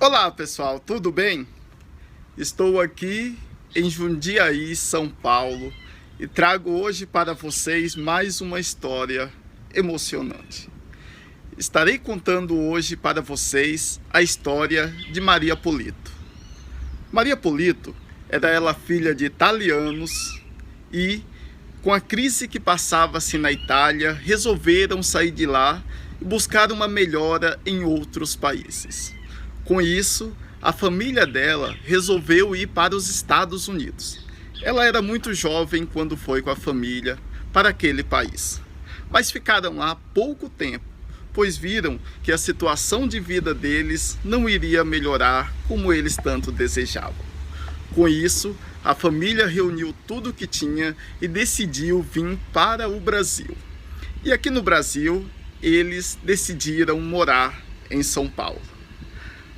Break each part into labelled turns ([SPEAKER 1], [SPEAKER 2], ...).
[SPEAKER 1] Olá pessoal, tudo bem? Estou aqui em Jundiaí, São Paulo e trago hoje para vocês mais uma história emocionante. Estarei contando hoje para vocês a história de Maria Polito. Maria Polito era ela filha de italianos e, com a crise que passava-se na Itália, resolveram sair de lá e buscar uma melhora em outros países. Com isso, a família dela resolveu ir para os Estados Unidos. Ela era muito jovem quando foi com a família para aquele país, mas ficaram lá pouco tempo, pois viram que a situação de vida deles não iria melhorar como eles tanto desejavam. Com isso, a família reuniu tudo o que tinha e decidiu vir para o Brasil. E aqui no Brasil, eles decidiram morar em São Paulo.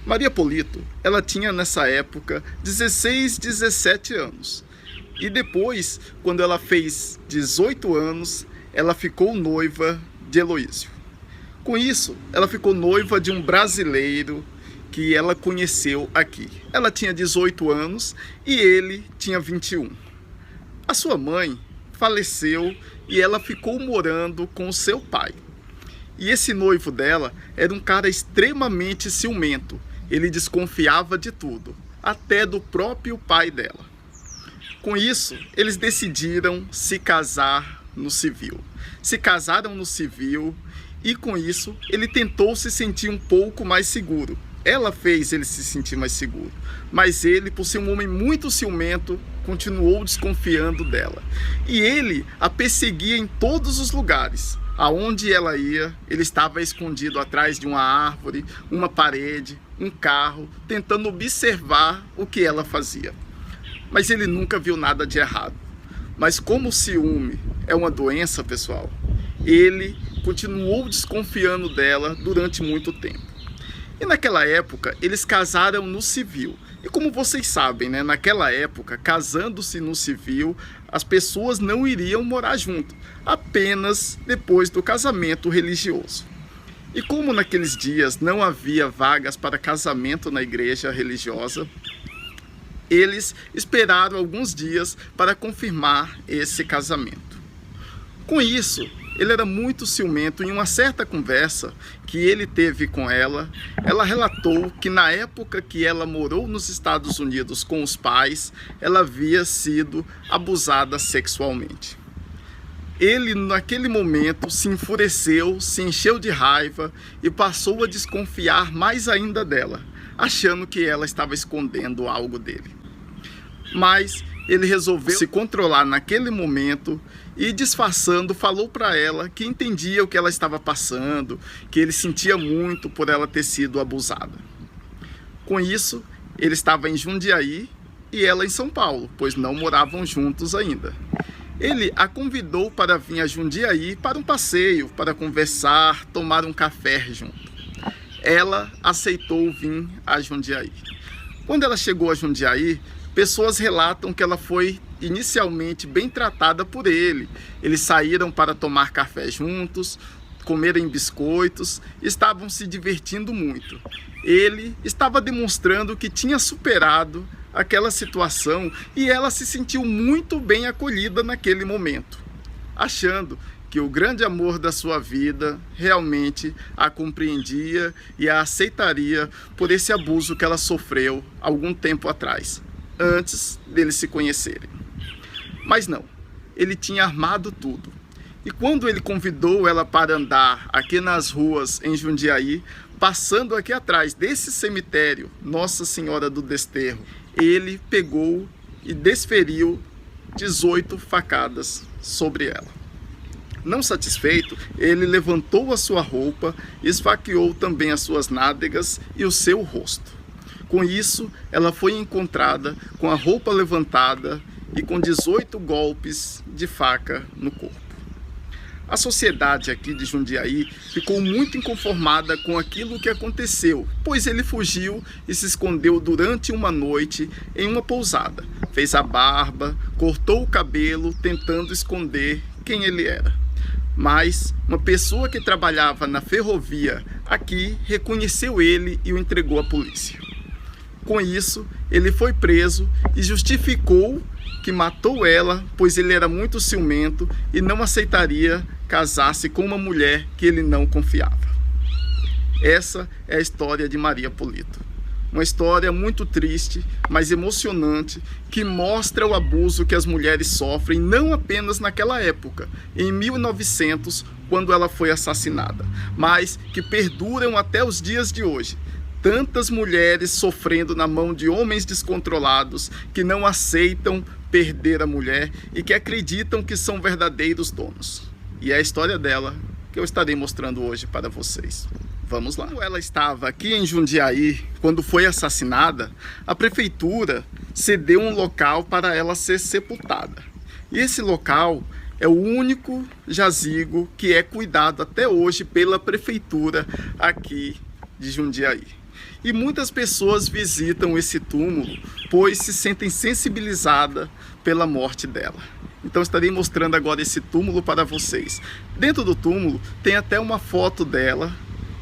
[SPEAKER 1] Maria Polito, ela tinha nessa época 16, 17 anos. E depois, quando ela fez 18 anos, ela ficou noiva de Heloísio. Com isso, ela ficou noiva de um brasileiro que ela conheceu aqui. Ela tinha 18 anos e ele tinha 21. A sua mãe faleceu e ela ficou morando com o seu pai. E esse noivo dela era um cara extremamente ciumento. Ele desconfiava de tudo, até do próprio pai dela. Com isso, eles decidiram se casar no civil. Se casaram no civil e, com isso, ele tentou se sentir um pouco mais seguro. Ela fez ele se sentir mais seguro, mas ele, por ser um homem muito ciumento, continuou desconfiando dela. E ele a perseguia em todos os lugares. Aonde ela ia, ele estava escondido atrás de uma árvore, uma parede, um carro, tentando observar o que ela fazia. Mas ele nunca viu nada de errado. Mas como o ciúme é uma doença, pessoal, ele continuou desconfiando dela durante muito tempo. E naquela época, eles casaram no civil. E como vocês sabem, né, naquela época, casando-se no civil, as pessoas não iriam morar junto, apenas depois do casamento religioso. E como naqueles dias não havia vagas para casamento na igreja religiosa, eles esperaram alguns dias para confirmar esse casamento. Com isso, ele era muito ciumento. Em uma certa conversa que ele teve com ela relatou que na época que ela morou nos Estados Unidos com os pais, ela havia sido abusada sexualmente. Ele, naquele momento, se enfureceu, se encheu de raiva e passou a desconfiar mais ainda dela, achando que ela estava escondendo algo dele. Mas ele resolveu se controlar naquele momento e, disfarçando, falou para ela que entendia o que ela estava passando, que ele sentia muito por ela ter sido abusada. Com isso, ele estava em Jundiaí e ela em São Paulo, pois não moravam juntos ainda. Ele a convidou para vir a Jundiaí para um passeio, para conversar, tomar um café junto. Ela aceitou vir a Jundiaí. Quando ela chegou a Jundiaí, pessoas relatam que ela foi inicialmente bem tratada por ele. Eles saíram para tomar café juntos, comerem biscoitos, estavam se divertindo muito. Ele estava demonstrando que tinha superado aquela situação e ela se sentiu muito bem acolhida naquele momento, achando que o grande amor da sua vida realmente a compreendia e a aceitaria por esse abuso que ela sofreu algum tempo atrás, antes deles se conhecerem. Mas não, ele tinha armado tudo. E quando ele convidou ela para andar aqui nas ruas em Jundiaí, passando aqui atrás desse cemitério, Nossa Senhora do Desterro, ele pegou e desferiu 18 facadas sobre ela. Não satisfeito, ele levantou a sua roupa, esfaqueou também as suas nádegas e o seu rosto. Com isso, ela foi encontrada com a roupa levantada e com 18 golpes de faca no corpo. A sociedade aqui de Jundiaí ficou muito inconformada com aquilo que aconteceu, pois ele fugiu e se escondeu durante uma noite em uma pousada. Fez a barba, cortou o cabelo, tentando esconder quem ele era. Mas uma pessoa que trabalhava na ferrovia aqui reconheceu ele e o entregou à polícia. Com isso, ele foi preso e justificou que matou ela, pois ele era muito ciumento e não aceitaria casar-se com uma mulher que ele não confiava. Essa é a história de Maria Polito. Uma história muito triste, mas emocionante, que mostra o abuso que as mulheres sofrem, não apenas naquela época, em 1900, quando ela foi assassinada, mas que perduram até os dias de hoje. Tantas mulheres sofrendo na mão de homens descontrolados que não aceitam perder a mulher e que acreditam que são verdadeiros donos. E é a história dela que eu estarei mostrando hoje para vocês. Vamos lá. Quando ela estava aqui em Jundiaí, quando foi assassinada, a prefeitura cedeu um local para ela ser sepultada. E esse local é o único jazigo que é cuidado até hoje pela prefeitura aqui de Jundiaí. E muitas pessoas visitam esse túmulo, pois se sentem sensibilizadas pela morte dela. Então estarei mostrando agora esse túmulo para vocês. Dentro do túmulo tem até uma foto dela,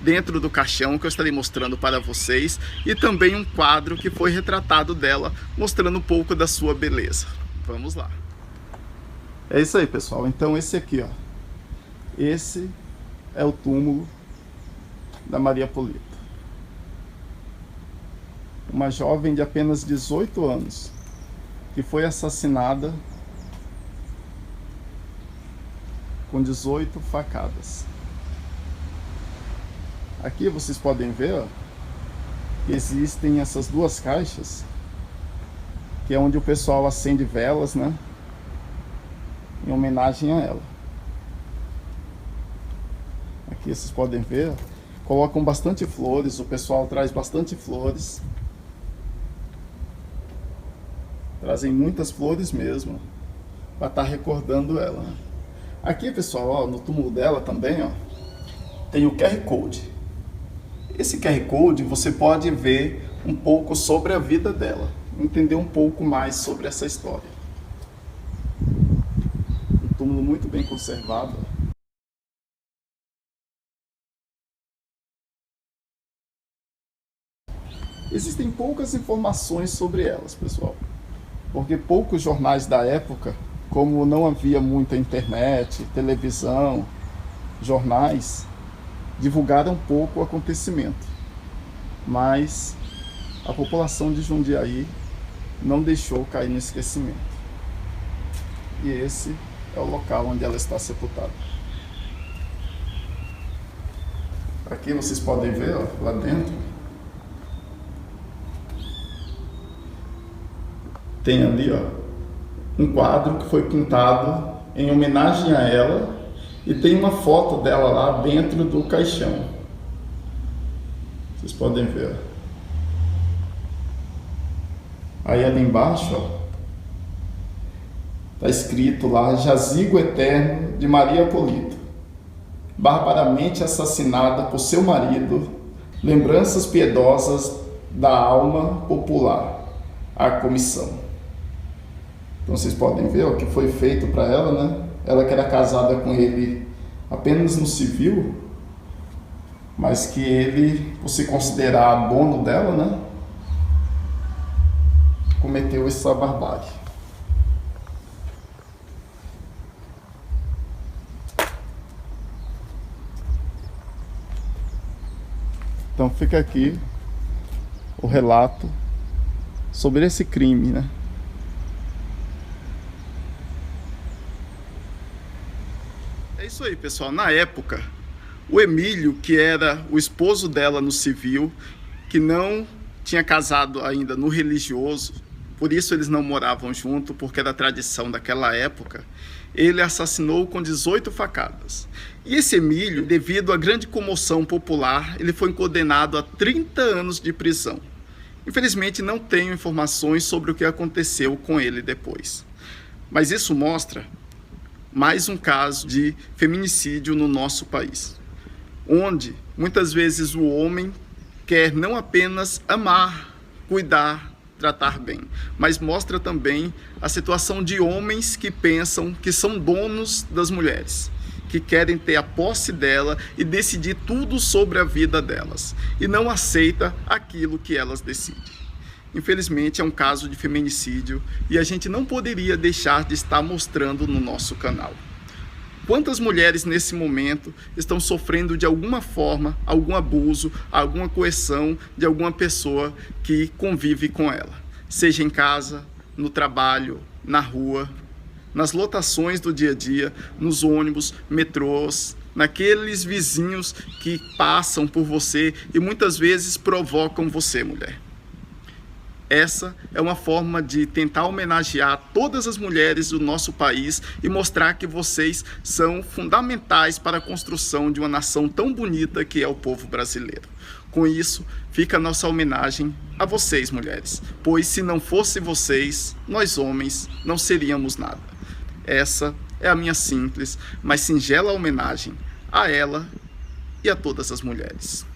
[SPEAKER 1] dentro do caixão, que eu estarei mostrando para vocês. E também um quadro que foi retratado dela, mostrando um pouco da sua beleza. Vamos lá. É isso aí, pessoal. Então esse aqui, ó. Esse é o túmulo da Maria Polito. Uma jovem de apenas 18 anos, que foi assassinada com 18 facadas. Aqui vocês podem ver, ó, que existem essas duas caixas, que é onde o pessoal acende velas, né, em homenagem a ela. Aqui vocês podem ver, colocam bastante flores, o pessoal traz bastante flores. Trazem muitas flores mesmo, para estar recordando ela. Aqui, pessoal, ó, no túmulo dela também, ó, tem o QR Code. Esse QR Code você pode ver um pouco sobre a vida dela, entender um pouco mais sobre essa história. Um túmulo muito bem conservado. Existem poucas informações sobre elas, pessoal, porque poucos jornais da época, como não havia muita internet, televisão, jornais, divulgaram pouco o acontecimento. Mas a população de Jundiaí não deixou cair no esquecimento. E esse é o local onde ela está sepultada. Aqui vocês podem ver, ó, lá dentro, tem ali, ó, um quadro que foi pintado em homenagem a ela e tem uma foto dela lá dentro do caixão. Vocês podem ver. Aí ali embaixo, ó, tá escrito lá: Jazigo Eterno de Maria Polito, barbaramente assassinada por seu marido, lembranças piedosas da alma popular, a comissão. Então vocês podem ver o que foi feito para ela, né? Ela que era casada com ele apenas no civil, mas que ele, por se considerar dono dela, né, cometeu essa barbárie. Então fica aqui o relato sobre esse crime, né? É isso aí, pessoal. Na época, o Emílio, que era o esposo dela no civil, que não tinha casado ainda no religioso, por isso eles não moravam junto, porque era a tradição daquela época, ele assassinou com 18 facadas. E esse Emílio, devido à grande comoção popular, ele foi condenado a 30 anos de prisão. Infelizmente, não tenho informações sobre o que aconteceu com ele depois. Mas isso mostra mais um caso de feminicídio no nosso país, onde muitas vezes o homem quer não apenas amar, cuidar, tratar bem, mas mostra também a situação de homens que pensam que são donos das mulheres, que querem ter a posse dela e decidir tudo sobre a vida delas, e não aceita aquilo que elas decidem. Infelizmente é um caso de feminicídio e a gente não poderia deixar de estar mostrando no nosso canal. Quantas mulheres nesse momento estão sofrendo de alguma forma, algum abuso, alguma coerção de alguma pessoa que convive com ela, seja em casa, no trabalho, na rua, nas lotações do dia a dia, nos ônibus, metrôs, naqueles vizinhos que passam por você e muitas vezes provocam você, mulher. Essa é uma forma de tentar homenagear todas as mulheres do nosso país e mostrar que vocês são fundamentais para a construção de uma nação tão bonita que é o povo brasileiro. Com isso, fica a nossa homenagem a vocês, mulheres, pois se não fosse vocês, nós homens não seríamos nada. Essa é a minha simples, mas singela homenagem a ela e a todas as mulheres.